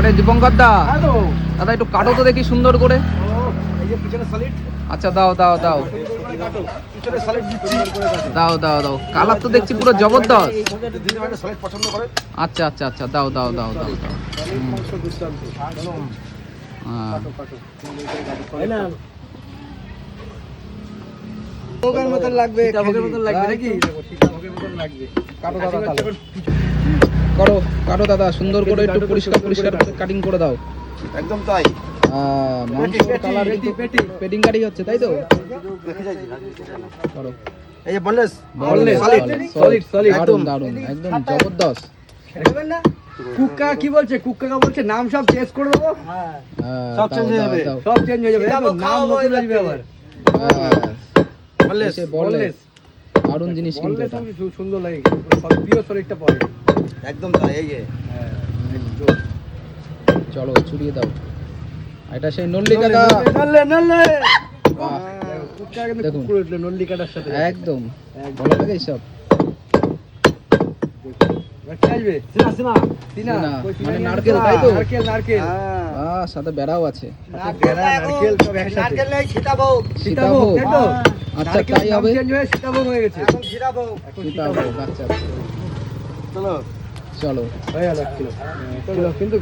আরে দীপঙ্কর দা, দাদা একটু কাটো তো দেখি সুন্দর করে। আচ্ছা দাও দাও দাও দাও দাও দাও, কালার তো দেখছি পুরো জবরদস্ত। আচ্ছা আচ্ছা আচ্ছা, দাও দাও দাও দাও দাও। করো কাটো দাদা, সুন্দর করে একটু পরিষ্কার পরিষ্কার কাটিং করে দাও। একদম তাই। মাংসের কালার কিন্তু পেটিং কাটিং হচ্ছে, তাই তো? করো। এই যে বললেস সলিড দারুন দারুন, একদম জবরদস্ত। কুক্কা কি বলছে? কুক্কা বলছে নাম সব চেঞ্জ করে দেবো। সব চেঞ্জ হয়ে যাবে। সব চেঞ্জ হয়ে যাবে, নাম নতুন আসবে আবার। বললেস বললেস দারুন জিনিস কিন্তু এটা। সুন্দর লাগে, সব প্রিয় শরীরটা পড়ে। একদম তাই। এই যে চলো ছুড়িয়ে দাও। এটা সেই নল্লি কাকা। বাহ, কুক্কা কিন্তু দেখুন। কুকুর উঠলো নল্লি কাটার সাথে। একদম ভালো লাগে এইসব। কি আসবে? সিনা সিনা, মানে নারকেল, তাই তো? নারকেল নারকেল। সাথে বেড়াও আছে। নারকেল সব একসাথে। সীতাভোগ। সীতাভোগ, তাই তো? আচ্ছা নারকেলের তাই নাম হবে। চেঞ্জ হয়ে সীতাভোগ হয়ে গেছে। এখন সীতাভোগ। এখন সীতাভোগ, আচ্ছা চলো চলো। হয়ে গেল 1 কিলো। কিন্তু